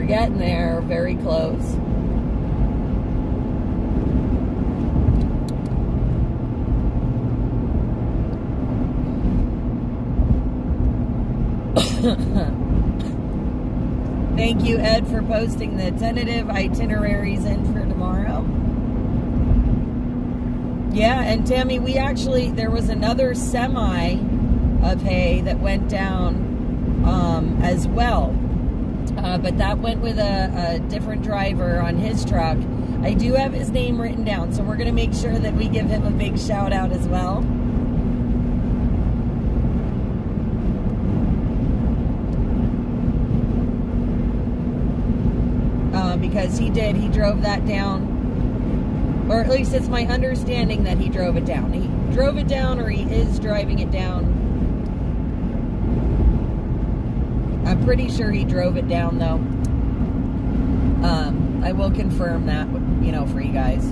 getting there. Very close. Thank you, Ed, for posting the tentative itineraries in for tomorrow. Yeah, and Tammy, there was another semi of hay that went down as well. But that went with a different driver on his truck. I do have his name written down, so we're going to make sure that we give him a big shout out as well. Because he drove that down, or at least it's my understanding that he drove it down. He drove it down, or he is driving it down. I'm pretty sure he drove it down, though. I will confirm that, for you guys.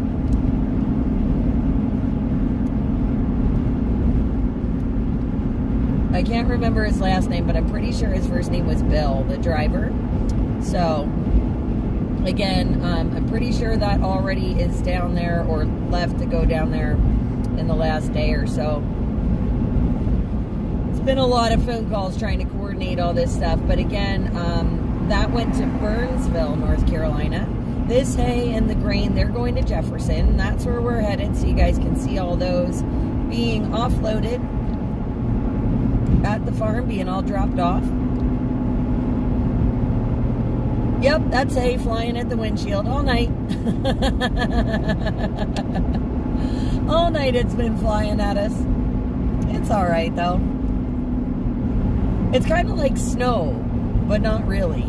I can't remember his last name, but I'm pretty sure his first name was Bill, the driver. So, again, I'm pretty sure that already is down there, or left to go down there in the last day or so. It's been a lot of phone calls trying to coordinate all this stuff, but again, that went to Burnsville, North Carolina. This hay and the grain, they're going to Jefferson. That's where we're headed, so you guys can see all those being offloaded at the farm, being all dropped off. Yep, that's hay flying at the windshield all night. All night it's been flying at us. It's all right, though. It's kind of like snow, but not really.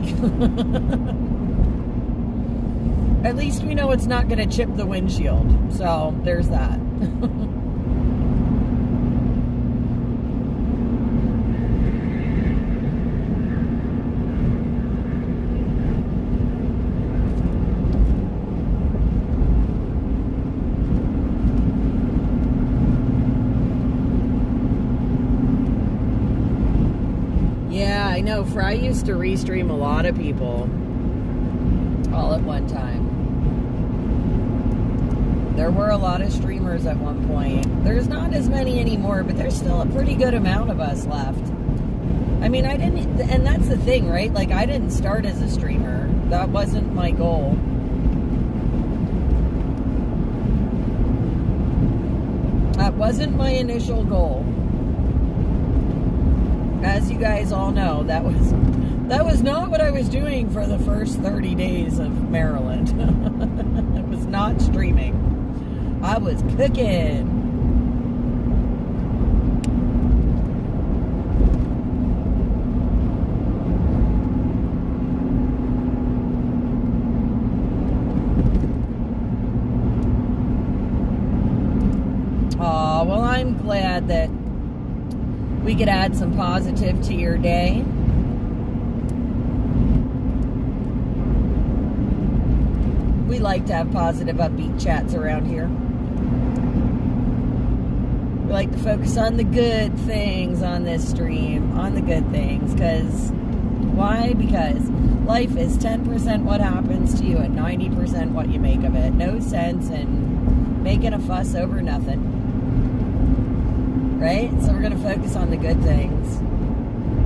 At least we know it's not going to chip the windshield. So, there's that. Yeah, I know. Fry used to restream a lot of people all at one time. There were a lot of streamers at one point. There's not as many anymore, but there's still a pretty good amount of us left. I mean, I didn't, and that's the thing, right? Like, I didn't start as a streamer. That wasn't my goal. That wasn't my initial goal. As you guys all know, that was not what I was doing for the first 30 days of Maryland. It was not streaming. I was cooking. Oh, well, I'm glad that we could add some positive to your day. We like to have positive, upbeat chats around here. We like to focus on the good things on this stream, on the good things. Because, why? Because life is 10% what happens to you and 90% what you make of it. No sense in making a fuss over nothing. Right? So we're going to focus on the good things.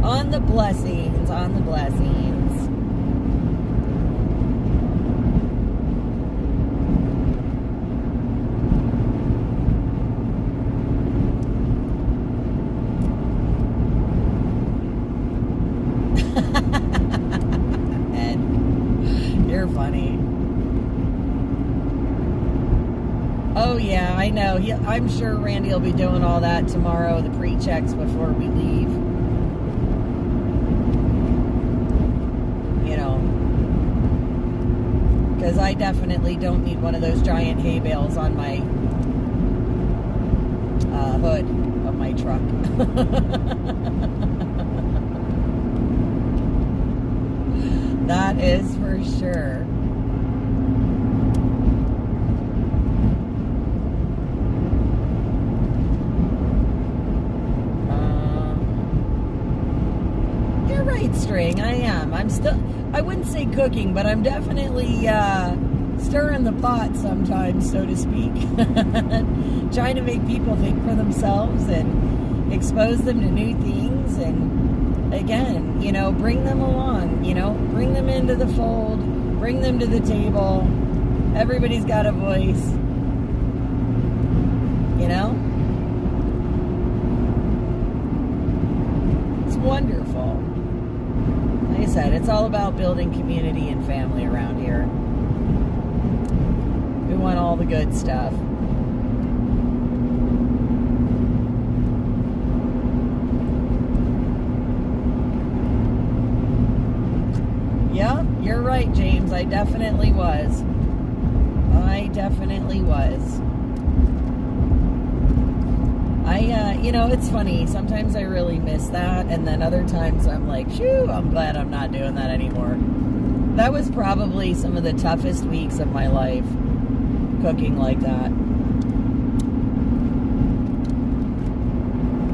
On the blessings. On the blessings. Ed, you're funny. Oh, yeah, I know. I'm sure Randy will be doing all that tomorrow, the pre-checks before we leave. You know, because I definitely don't need one of those giant hay bales on my hood of my truck. That is for sure. administering. I am. I wouldn't say cooking, but I'm definitely stirring the pot sometimes, so to speak. Trying to make people think for themselves and expose them to new things. And again, bring them along, bring them into the fold, bring them to the table. Everybody's got a voice, It's wonderful. Like I said, it's all about building community and family around here. We want all the good stuff. Yeah, you're right, James. I definitely was. It's funny. Sometimes I really miss that, and then other times I'm like, shoo, I'm glad I'm not doing that anymore. That was probably some of the toughest weeks of my life, cooking like that.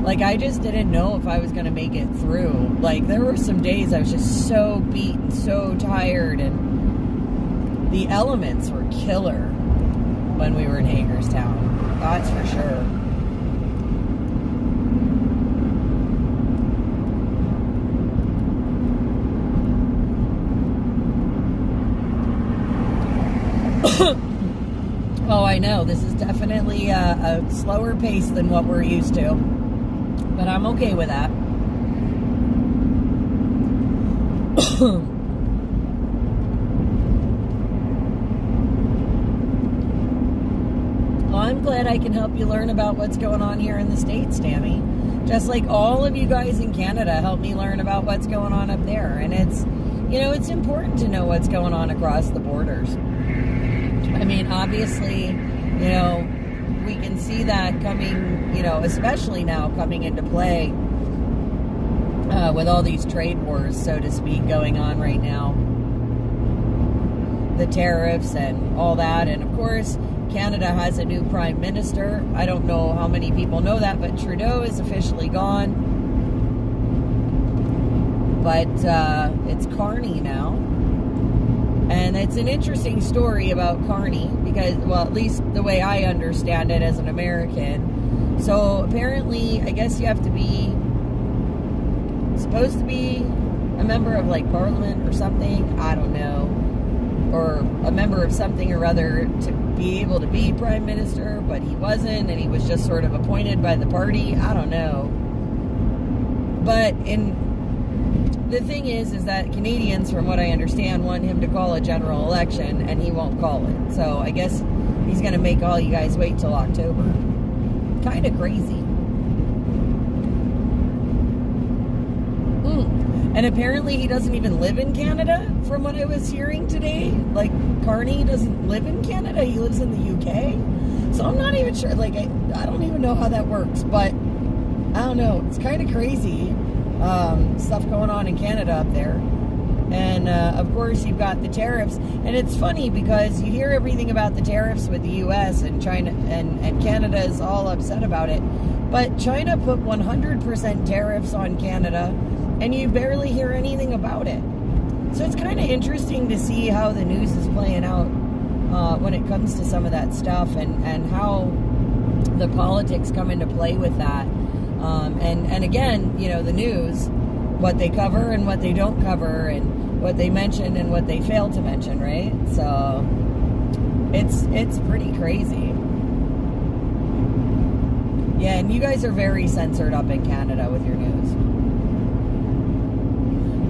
Like, I just didn't know if I was going to make it through. Like, there were some days I was just so beat and so tired, and the elements were killer when we were in Hagerstown. That's for sure. Oh, I know. This is definitely a slower pace than what we're used to. But I'm okay with that. Well, I'm glad I can help you learn about what's going on here in the States, Tammy. Just like all of you guys in Canada help me learn about what's going on up there. And it's important to know what's going on across the borders. I mean, obviously, we can see that coming, especially now coming into play with all these trade wars, so to speak, going on right now. The tariffs and all that. And of course, Canada has a new prime minister. I don't know how many people know that, but Trudeau is officially gone. But it's Carney now. And it's an interesting story about Carney because, well, at least the way I understand it as an American. So apparently, I guess you have to be supposed to be a member of like Parliament or something. I don't know. Or a member of something or other to be able to be Prime Minister, but he wasn't, and he was just sort of appointed by the party. I don't know. But the thing is that Canadians, from what I understand, want him to call a general election, and he won't call it. So I guess he's going to make all you guys wait till October. Kind of crazy. And apparently he doesn't even live in Canada, from what I was hearing today. Like, Carney doesn't live in Canada. He lives in the UK. So I'm not even sure. Like, I don't even know how that works. But, I don't know. It's kind of crazy. Stuff going on in Canada up there. And of course you've got the tariffs, and it's funny because you hear everything about the tariffs with the US and China, and Canada is all upset about it, but China put 100% tariffs on Canada and you barely hear anything about it. So it's kind of interesting to see how the news is playing out when it comes to some of that stuff, and how the politics come into play with that. And again, the news, what they cover and what they don't cover, and what they mention and what they fail to mention, right? So it's pretty crazy. Yeah, and you guys are very censored up in Canada with your news.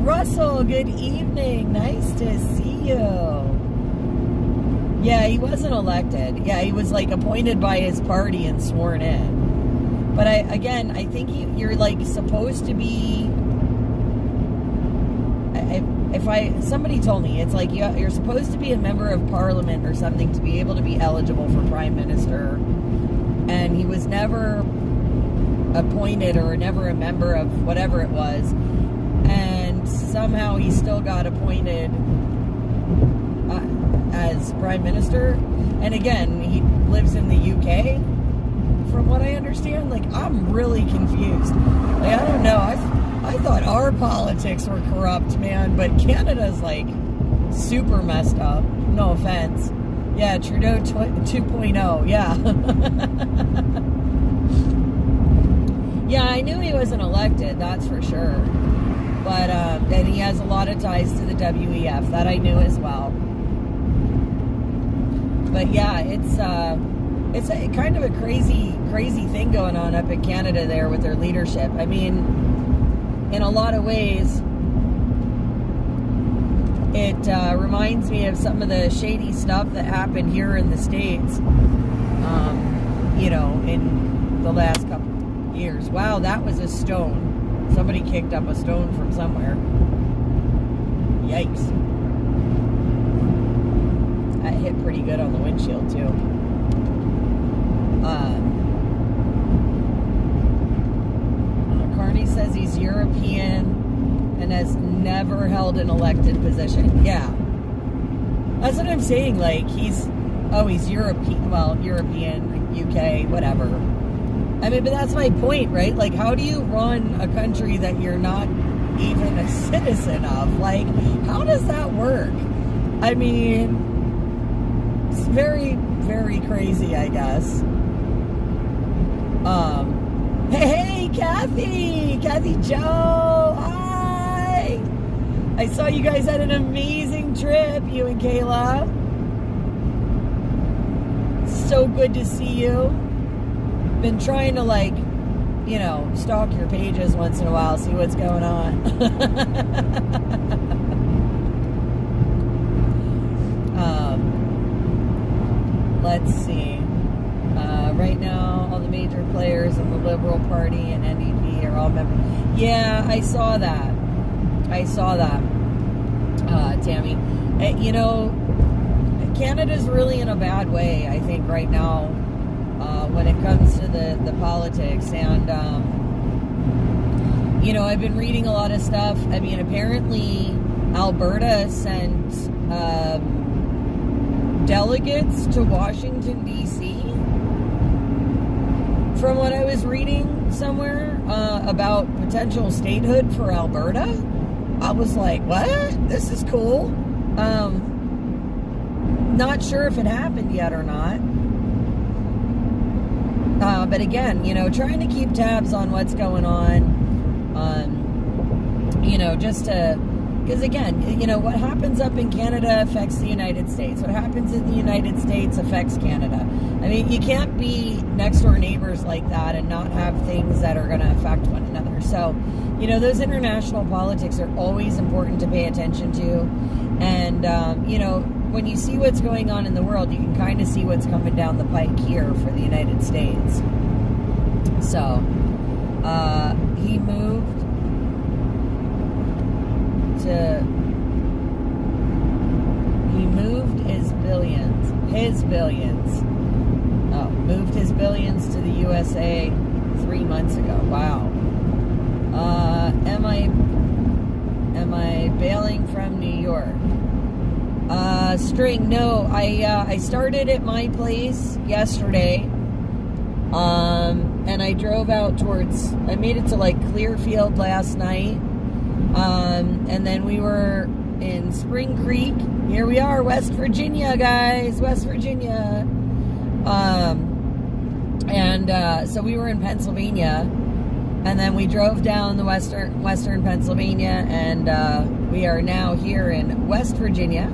Russell, good evening. Nice to see you. Yeah, he wasn't elected. Yeah, he was like appointed by his party and sworn in. But I think you're like supposed to be. Somebody told me it's like you're supposed to be a member of Parliament or something to be able to be eligible for Prime Minister, and he was never appointed or never a member of whatever it was, and somehow he still got appointed as Prime Minister. And again, he lives in the UK, from what I understand. Like, I'm really confused. Like, I don't know. I thought our politics were corrupt, man, but Canada's like super messed up. No offense. Yeah, Trudeau 2.0. Yeah. Yeah, I knew he wasn't elected, that's for sure. But, and he has a lot of ties to the WEF. That I knew as well. But yeah, it's a kind of a crazy thing going on up in Canada there with their leadership. I mean, in a lot of ways, it reminds me of some of the shady stuff that happened here in the States, you know, in the last couple years. Wow, that was a stone. Somebody kicked up a stone from somewhere. Yikes. That hit pretty good on the windshield, too. Carney says he's European and has never held an elected position. Yeah. That's what I'm saying. Like, he's European. Well, European, UK, whatever. I mean, but that's my point, right? Like, how do you run a country that you're not even a citizen of? Like, how does that work? I mean, it's very, very crazy, I guess. Hey, Kathy Joe, hi. I saw you guys had an amazing trip, you and Kayla. So good to see you. Been trying to, like, you know, stalk your pages once in a while, see what's going on. Let's see. Right now, all the major players in the Liberal Party and NDP are all members. Yeah, I saw that, Tammy. You know, Canada's really in a bad way, I think, right now. When it comes to the politics, and you know, I've been reading a lot of stuff. I mean, apparently Alberta sent delegates to Washington, D.C. From what I was reading somewhere about potential statehood for Alberta. I was like, what? This is cool. Not sure if it happened yet or not. But again, you know, trying to keep tabs on what's going on, you know, just to, because again, you know, what happens up in Canada affects the United States. What happens in the United States affects Canada. I mean, you can't be next door neighbors like that and not have things that are going to affect one another. So, you know, those international politics are always important to pay attention to. And, you know, when you see what's going on in the world, you can kind of see what's coming down the pike here for the United States. So, he moved his billions to the USA 3 months ago. Wow. Am I bailing from New York? String, no. I started at my place yesterday. And I drove out I made it to like Clearfield last night. And then we were in Spring Creek. Here we are, West Virginia, guys. West Virginia. So we were in Pennsylvania. And then we drove down the western Pennsylvania. And we are now here in West Virginia.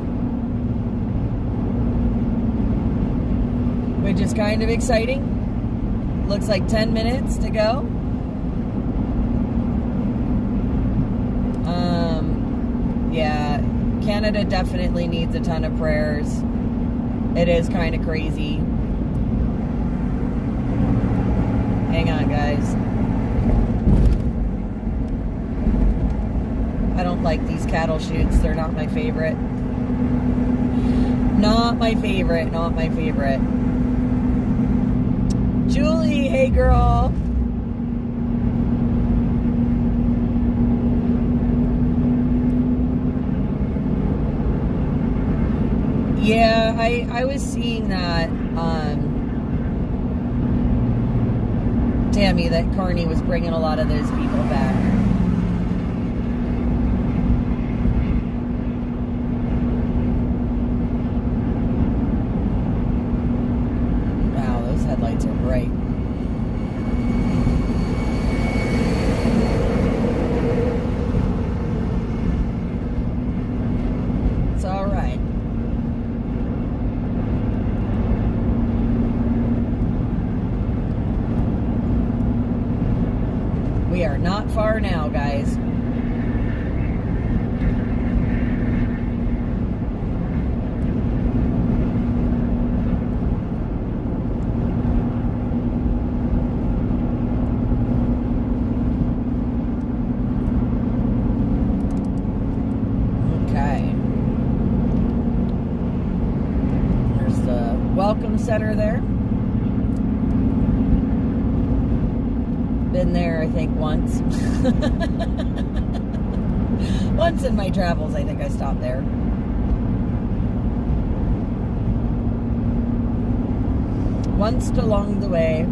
Which is kind of exciting. Looks like 10 minutes to go. Yeah, Canada definitely needs a ton of prayers. It is kind of crazy. Hang on, guys. I don't like these cattle chutes. They're not my favorite. Not my favorite. Not my favorite. Julie, hey girl. Yeah, I was seeing that, Tammy, that Carney was bringing a lot of those people back. for now, guys. Welcome center there. Been there, I think, once. Once in my travels, I think I stopped there. Once along the way.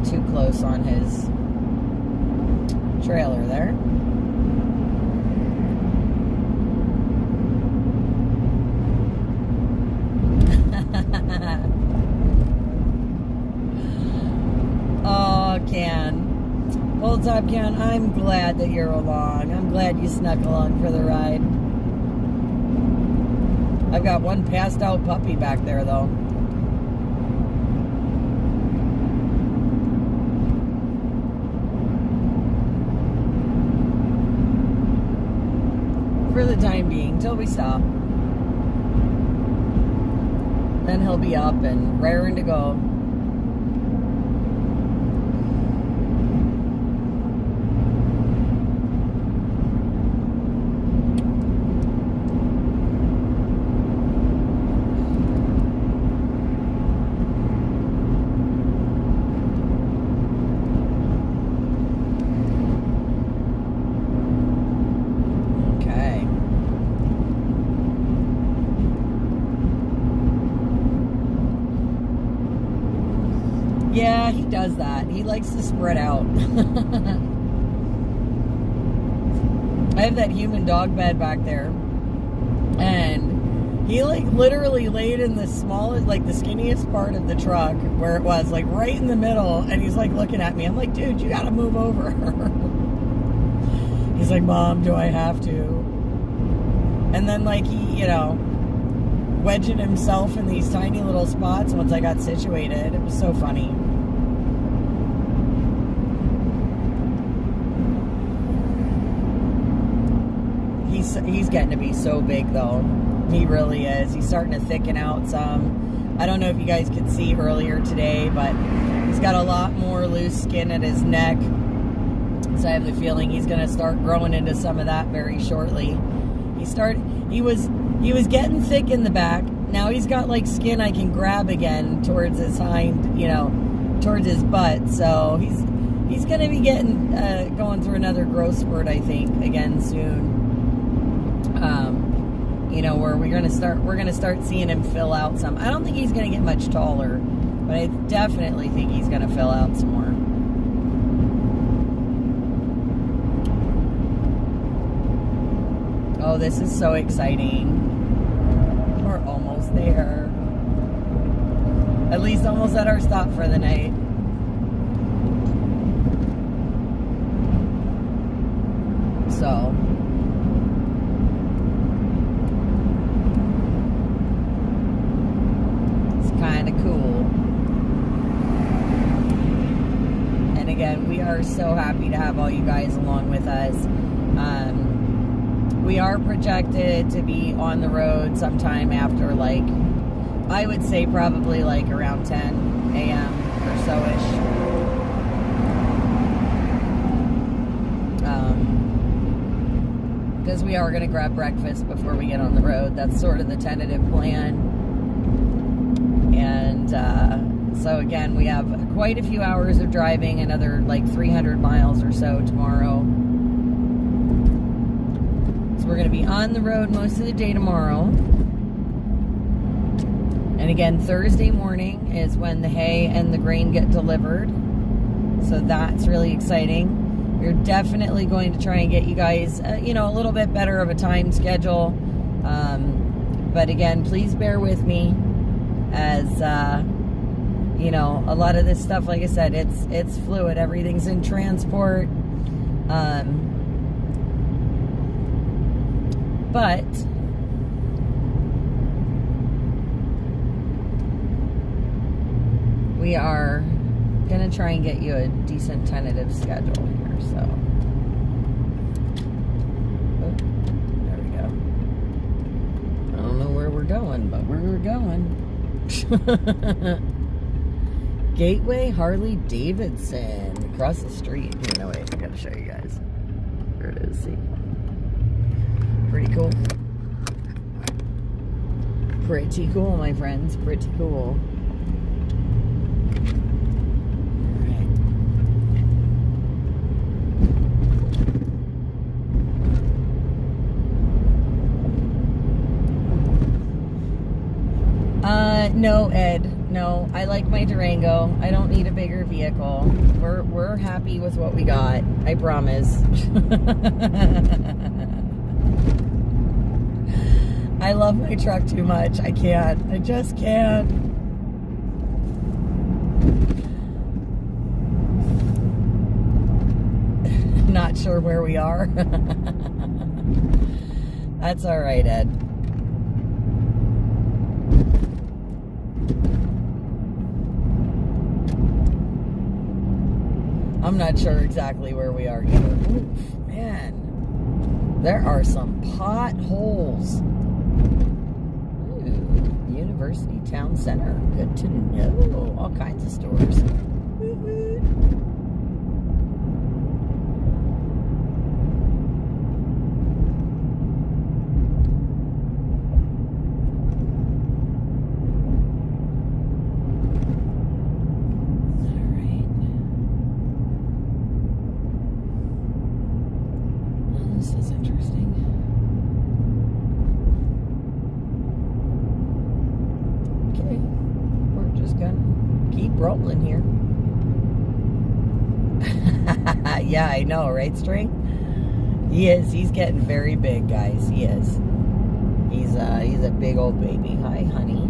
Too close on his trailer there. Oh, Ken. Old Top Ken, I'm glad that you're along. I'm glad you snuck along for the ride. I've got one passed out puppy back there, though. For the time being, till we stop. Then he'll be up and raring to go. Yeah, he does that. He likes to spread out. I have that human dog bed back there. And he like literally laid in the smallest, like the skinniest part of the truck where it was, like right in the middle. And he's like looking at me. I'm like, dude, you gotta move over. He's like, Mom, do I have to? And then like he, you know, wedging himself in these tiny little spots once I got situated. It was so funny. He's getting to be so big, though. He really is. He's starting to thicken out some. I don't know if you guys could see earlier today, but he's got a lot more loose skin at his neck. So I have the feeling he's going to start growing into some of that very shortly. He was getting thick in the back. Now he's got like skin I can grab again towards his hind, you know, towards his butt. So he's going to be getting going through another growth spurt, I think, again soon. You know, where we're going to start seeing him fill out some. I don't think he's going to get much taller, but I definitely think he's going to fill out some more. Oh, this is so exciting. We're almost there. At least almost at our stop for the night. So it's kind of cool. And again, we are so happy to have all you guys along with us. We are projected to be on the road sometime after, like, I would say probably like around 10 a.m. or so-ish. Because we are going to grab breakfast before we get on the road. That's sort of the tentative plan. And so again, we have quite a few hours of driving, another like 300 miles or so tomorrow. We're going to be on the road most of the day tomorrow. And again, Thursday morning is when the hay and the grain get delivered. So that's really exciting. We're definitely going to try and get you guys, you know, a little bit better of a time schedule. But again, please bear with me as, you know, a lot of this stuff, like I said, it's fluid. Everything's in transport. But we are gonna try and get you a decent tentative schedule here, so. Oh, there we go. I don't know where we're going, but we're going. Gateway Harley Davidson across the street. Here, no, wait, I gotta show you guys. There it is, see? Pretty cool. Pretty cool, my friends. Pretty cool. No, Ed. No, I like my Durango. I don't need a bigger vehicle. We're happy with what we got. I promise. I love my truck too much. I can't. I just can't. Not sure where we are. That's all right, Ed. I'm not sure exactly where we are either. Oof, man. There are some potholes. Ooh, University Town Center. Good to know. All kinds of stores. Woo-hoo. Rolling here. Yeah, I know, right, String? He is. He's getting very big, guys. He is. He's a big old baby. Hi, honey.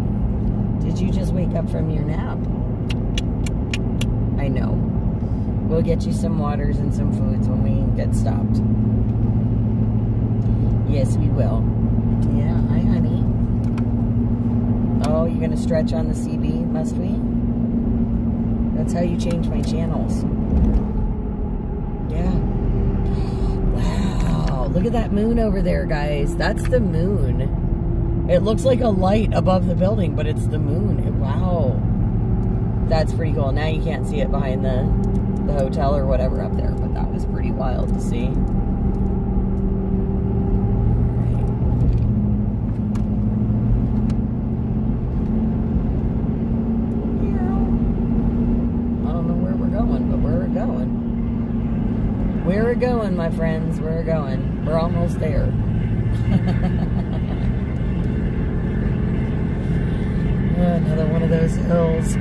Did you just wake up from your nap? I know. We'll get you some waters and some foods when we get stopped. Yes, we will. Yeah, hi, honey. Oh, you're gonna stretch on the CB, must we? That's how you change my channels. Yeah. Wow. Look at that moon over there, guys. That's the moon. It looks like a light above the building, but it's the moon. Wow. That's pretty cool. Now you can't see it behind the hotel or whatever up there, but that was pretty wild to see. We're going, my friends. We're going. We're almost there. Another one of those hills.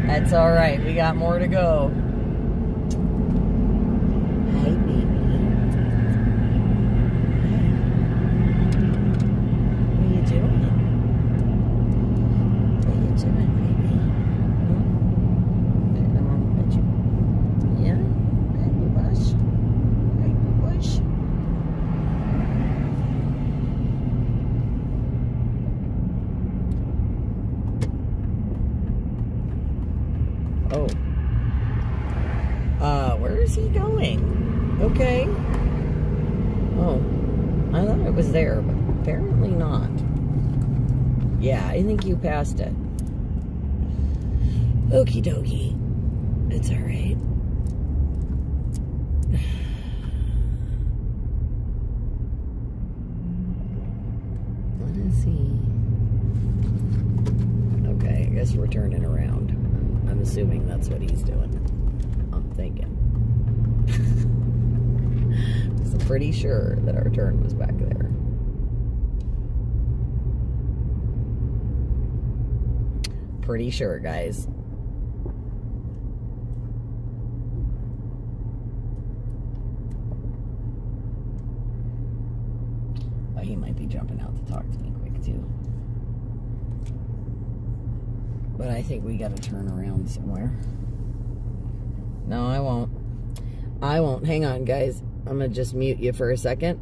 That's all right. We got more to go. Hi, baby. What are you doing? What are you doing, baby? Where is he going? Okay. Oh, I thought it was there, but apparently not. Yeah, I think you passed it. Okie dokie. It's alright. What is he? Okay, I guess we're turning around. I'm assuming that's what he's doing. I'm thinking. I'm pretty sure that our turn was back there. Pretty sure, guys. Oh, he might be jumping out to talk to me quick, too. But I think we got to turn around somewhere. No, I won't. I won't. Hang on, guys. I'm going to just mute you for a second.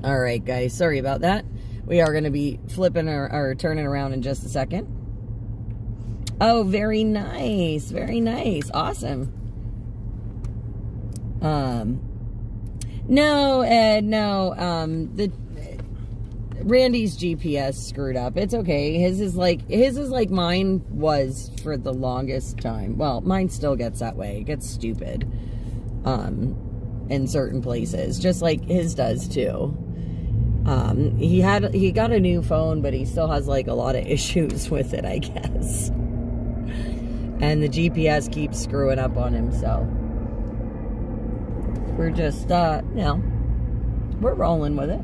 All right, guys. Sorry about that. We are going to be flipping or turning around in just a second. Oh, very nice. Very nice. Awesome. No, Ed, no. Randy's GPS screwed up. It's okay. His is like mine was for the longest time. Well, mine still gets that way. It gets stupid. In certain places, just like his does too. He got a new phone, but he still has like a lot of issues with it, I guess. And the GPS keeps screwing up on him, so we're just we're rolling with it.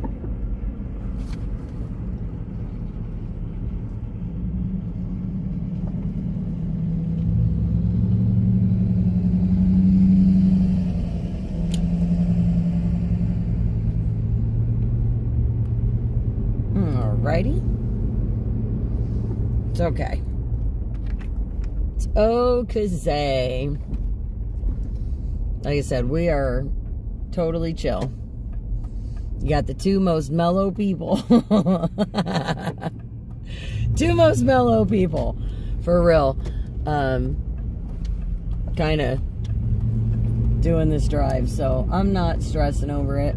Alrighty. It's okay. It's okay. Like I said, we are totally chill. You got the two most mellow people. Two most mellow people. For real. Kind of doing this drive, so I'm not stressing over it.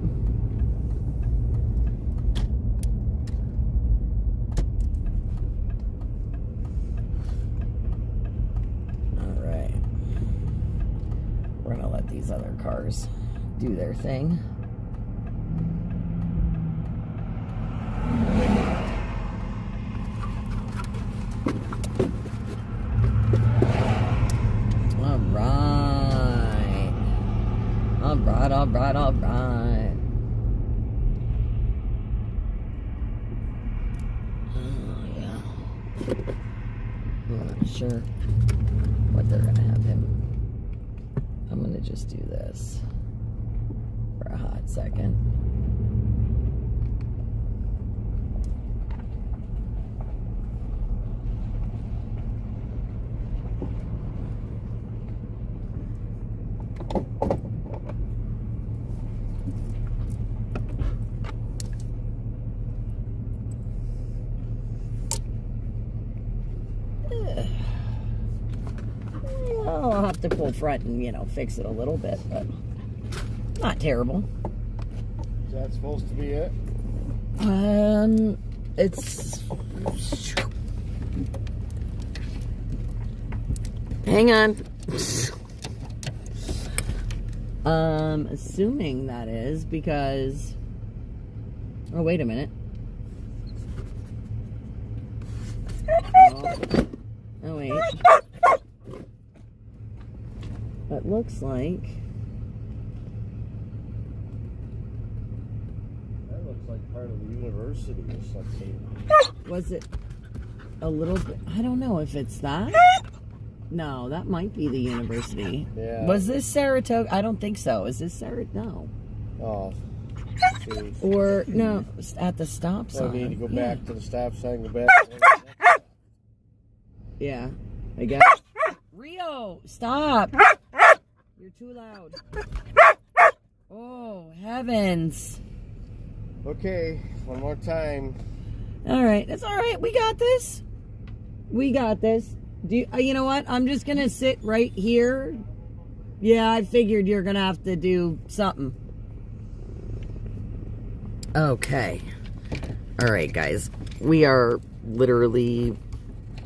We're gonna let these other cars do their thing. All right. All right, all right, all right. Oh, yeah. I'm not sure what they're gonna have him. I'm going to just do this for a hot second. I'll have to pull front and, fix it a little bit, but not terrible. Is that supposed to be it? It's... Hang on. Assuming that is because... Oh, wait a minute. Oh, wait. It looks like Looks like part of the university or something. Was it a little bit? I don't know if it's that. No, that might be the university. Yeah. Was this Saratoga? I don't think so. Is this Saratoga? No. Oh. See. Or, no, at the stop sign. I need to go back to the stop sign, go back. Yeah, I guess. Rio, stop. You're too loud. Oh, heavens. Okay, one more time. All right, that's all right. We got this. We got this. You know what? I'm just going to sit right here. Yeah, I figured you're going to have to do something. Okay. All right, guys. We are literally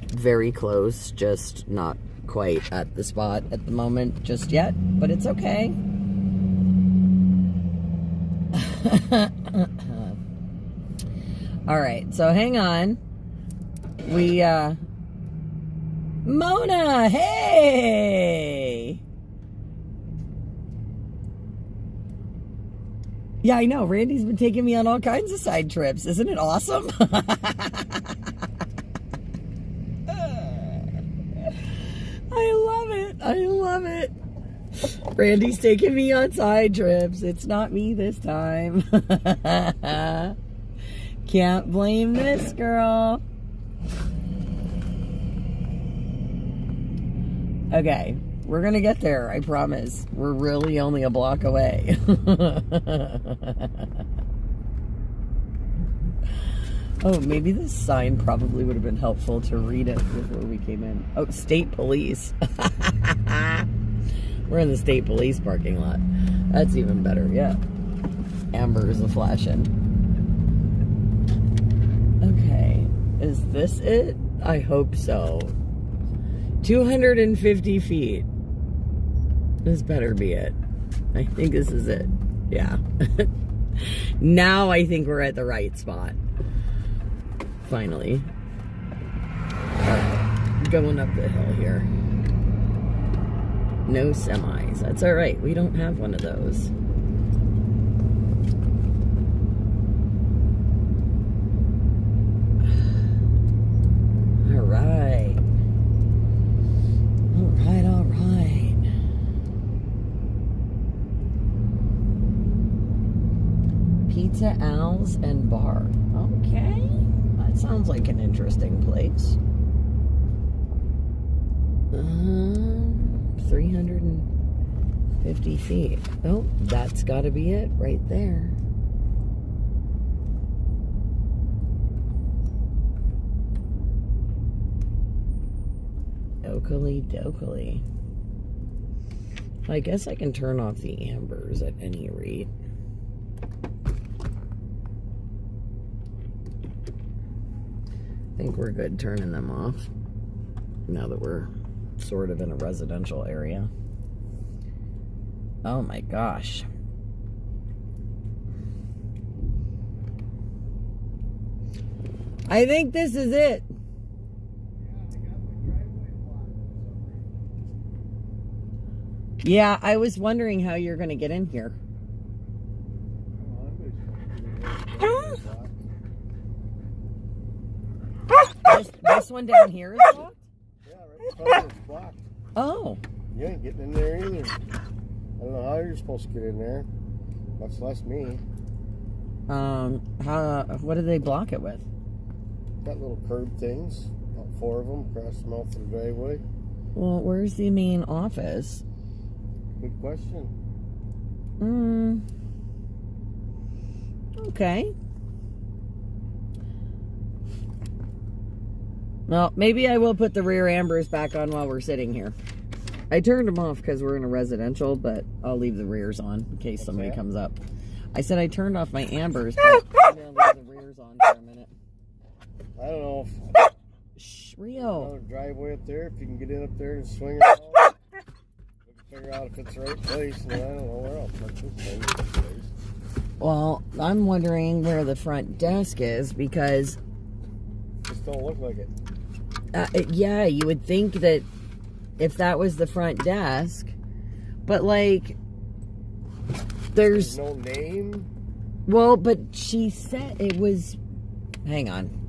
very close, just not quite at the spot at the moment just yet, but it's okay. All right, so hang on. Mona, hey! Yeah, I know. Randy's been taking me on all kinds of side trips. Isn't it awesome? I love it. I love it. Randy's taking me on side trips. It's not me this time. Can't blame this girl. Okay, we're gonna get there, I promise. We're really only a block away. Oh, maybe this sign probably would have been helpful to read it before we came in. Oh, state police. We're in the state police parking lot. That's even better, yeah. Amber is flashing. Okay, is this it? I hope so. 250 feet. This better be it. I think this is it. Yeah. Now I think we're at the right spot. Finally. Alright. Going up the hill here. No semis. That's alright. We don't have one of those. Alright. All right. Pizza Al's and Bar. Okay. That sounds like an interesting place. 350 feet. Oh, that's got to be it right there. Dokily dokily. I guess I can turn off the ambers at any rate. I think we're good turning them off now that we're sort of in a residential area. Oh my gosh. I think this is it. Yeah, I was wondering how you're going to get in here. This one down here is blocked? Yeah, right. It's blocked. Oh. You ain't getting in there either. I don't know how you're supposed to get in there. Much less me. What do they block it with? Got little curb things. About 4 of them across the mouth of the driveway. Well, where's the main office? Good question. Okay. Well, maybe I will put the rear ambers back on while we're sitting here. I turned them off because we're in a residential, but I'll leave the rears on in case somebody comes up. I said I turned off my ambers, but I'm going to leave the rears on for a minute. I don't know if... Shh, Rio. Another driveway up there, if you can get in up there and swing it out. We can figure out if it's the right place, and I don't know where else. Like this place. Well, I'm wondering where the front desk is because... Just don't look like it. Yeah, you would think that if that was the front desk, but like, there's no name. Well, but she said it was... Hang on.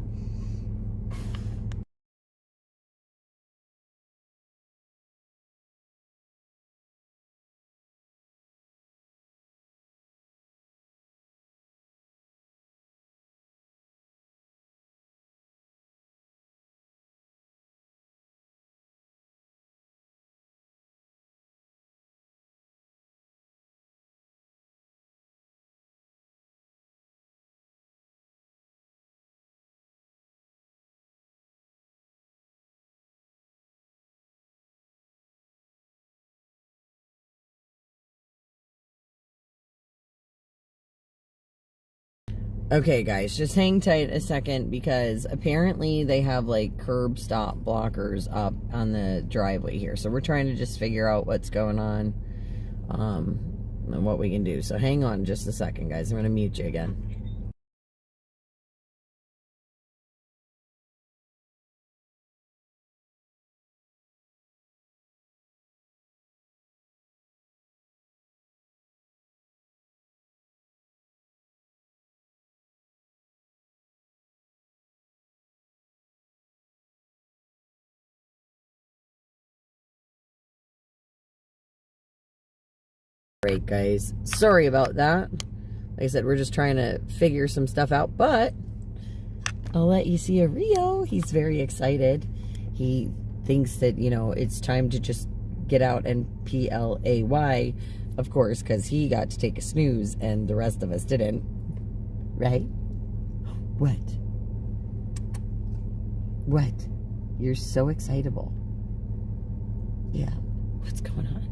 Okay, guys, just hang tight a second because apparently they have like curb stop blockers up on the driveway here. So we're trying to just figure out what's going on and what we can do. So hang on just a second, guys. I'm going to mute you again. Great, guys. Sorry about that. Like I said, we're just trying to figure some stuff out, but I'll let you see a Rio. He's very excited. He thinks that, you know, it's time to just get out and play, of course, because he got to take a snooze and the rest of us didn't. Right? What? What? You're so excitable. Yeah. What's going on?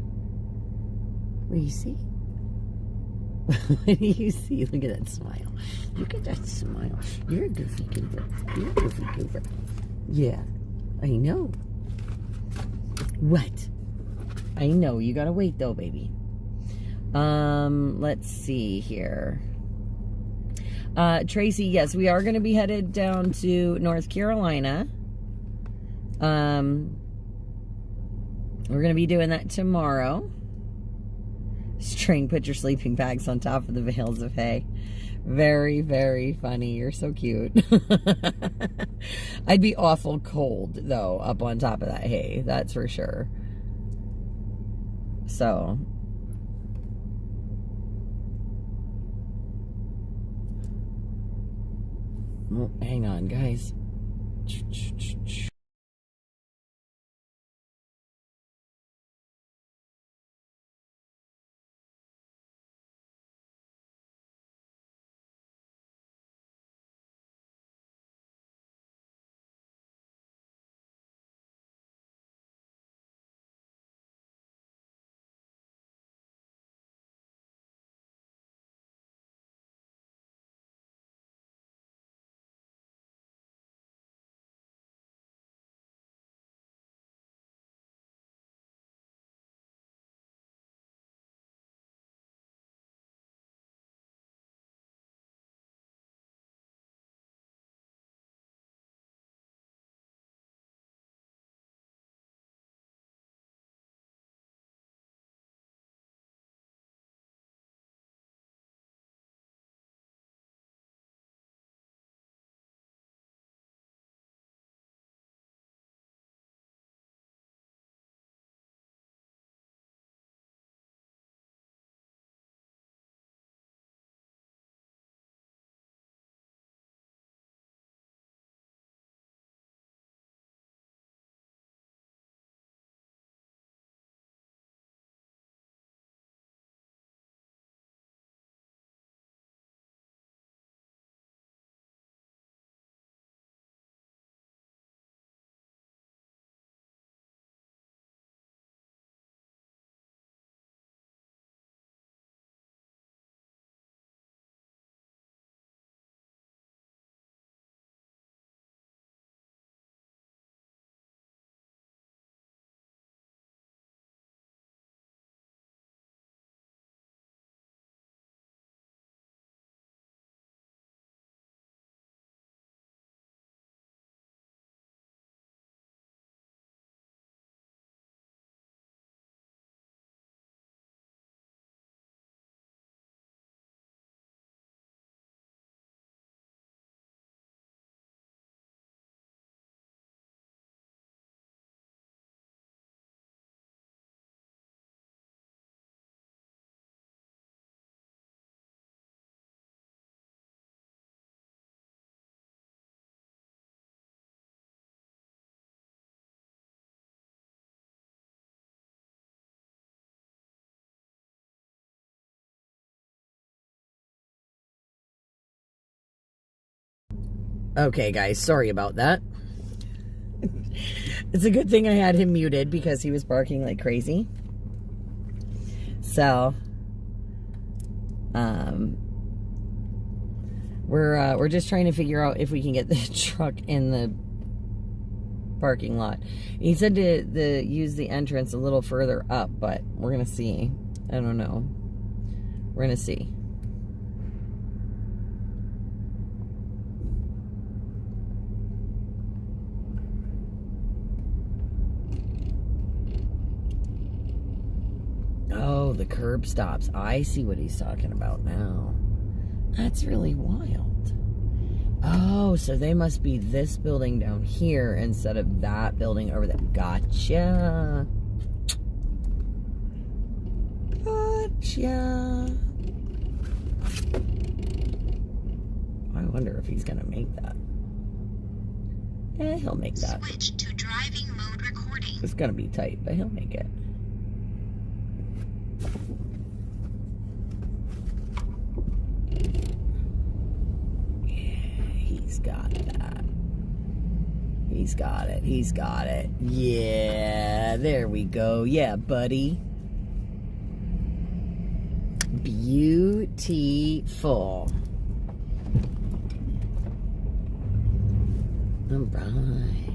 What do you see? What do you see? Look at that smile. Look at that smile. You're a goofy goober. You're a goofy goober. Yeah. I know. What? I know. You gotta wait though, baby. Let's see here. Tracy, yes, we are gonna be headed down to North Carolina. We're gonna be doing that tomorrow. String, put your sleeping bags on top of the bales of hay. Very, very funny. You're so cute. I'd be awful cold, though, up on top of that hay. That's for sure. So. Oh, hang on, guys. Okay, guys, sorry about that. It's a good thing I had him muted because he was barking like crazy. So, we're just trying to figure out if we can get the truck in the parking lot. He said to use the entrance a little further up, but we're gonna see. I don't know. We're gonna see. Oh, the curb stops. I see what he's talking about now. That's really wild. Oh, so they must be this building down here instead of that building over there. Gotcha. Gotcha. I wonder if he's gonna make that. Yeah, he'll make that. Switch to driving mode recording. It's gonna be tight, but he'll make it. He's got that. He's got it. He's got it. Yeah, there we go. Yeah, buddy. Beautiful. All right.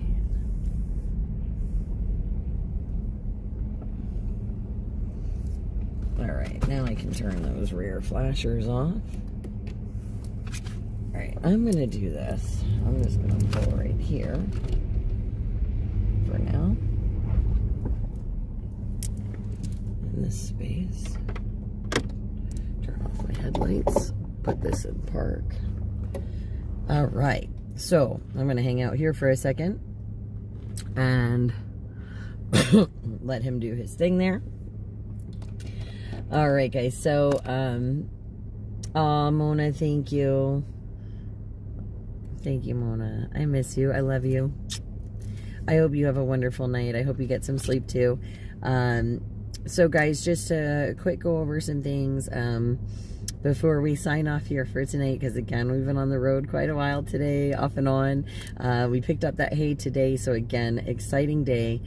All right, now I can turn those rear flashers off. All right, I'm gonna do this. I'm just gonna pull right here for now. In this space. Turn off my headlights. Put this in park. All right, so I'm gonna hang out here for a second and let him do his thing there. All right, guys. So, Mona, thank you. Thank you, Mona. I miss you. I love you. I hope you have a wonderful night. I hope you get some sleep too. So, guys, just to quick go over some things before we sign off here for tonight, because again, we've been on the road quite a while today, off and on. We picked up that hay today, so again, exciting day.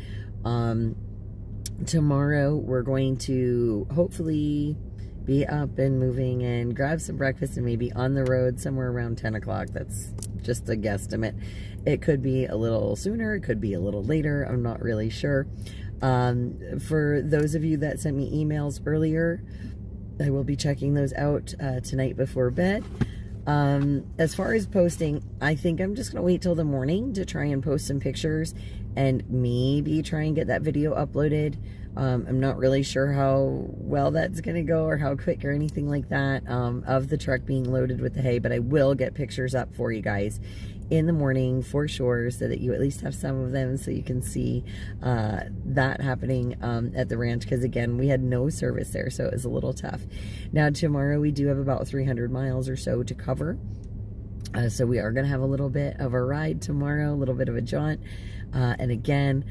Tomorrow we're going to hopefully be up and moving and grab some breakfast and maybe on the road somewhere around 10 o'clock. That's just a guesstimate. It could be a little sooner, it could be a little later, I'm not really sure. For those of you that sent me emails earlier, I will be checking those out tonight before bed. As far as posting, I think I'm just gonna wait till the morning to try and post some pictures and maybe try and get that video uploaded. I'm not really sure how well that's gonna go or how quick or anything like that of the truck being loaded with the hay, but I will get pictures up for you guys in the morning for sure, so that you at least have some of them so you can see that happening at the ranch, because again, we had no service there, so it was a little tough. Now tomorrow we do have about 300 miles or so to cover, so we are going to have a little bit of a ride tomorrow, a little bit of a jaunt. And again,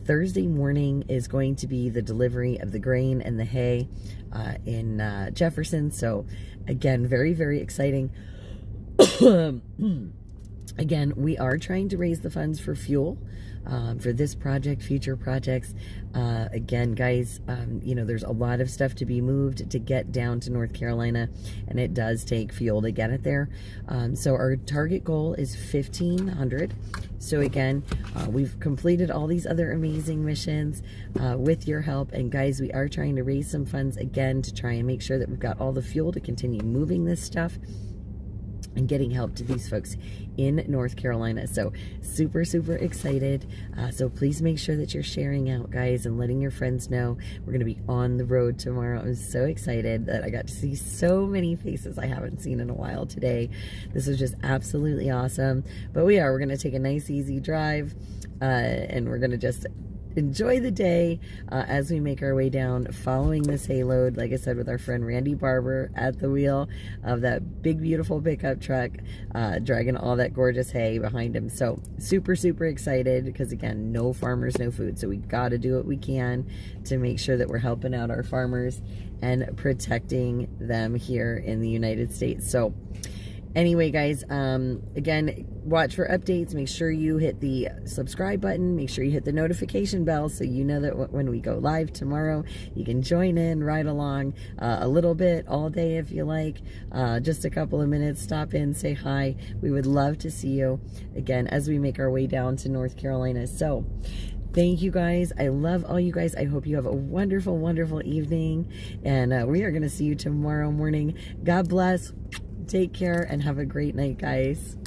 Thursday morning is going to be the delivery of the grain and the hay in Jefferson, so again, very, very exciting. Again, we are trying to raise the funds for fuel for this project, future projects. Again, guys, you know, there's a lot of stuff to be moved to get down to North Carolina, and it does take fuel to get it there. So our target goal is 1,500. So again, we've completed all these other amazing missions with your help. And guys, we are trying to raise some funds again to try and make sure that we've got all the fuel to continue moving this stuff and getting help to these folks in North Carolina. So super, super excited. So please make sure that you're sharing out, guys, and letting your friends know. We're going to be on the road tomorrow. I'm so excited that I got to see so many faces I haven't seen in a while today. This was just absolutely awesome. But we're going to take a nice, easy drive, and we're going to just enjoy the day as we make our way down, following this hay load, like I said, with our friend Randy Barber at the wheel of that big, beautiful pickup truck, dragging all that gorgeous hay behind him. So super, super excited, because again, no farmers, no food. So we got to do what we can to make sure that we're helping out our farmers and protecting them here in the United States. So Anyway, guys, again, watch for updates. Make sure you hit the subscribe button. Make sure you hit the notification bell so you know that when we go live tomorrow, you can join in, ride along a little bit, all day if you like. Just a couple of minutes, stop in, say hi. We would love to see you again as we make our way down to North Carolina. So, thank you guys. I love all you guys. I hope you have a wonderful, wonderful evening. And we are going to see you tomorrow morning. God bless. Take care and have a great night, guys.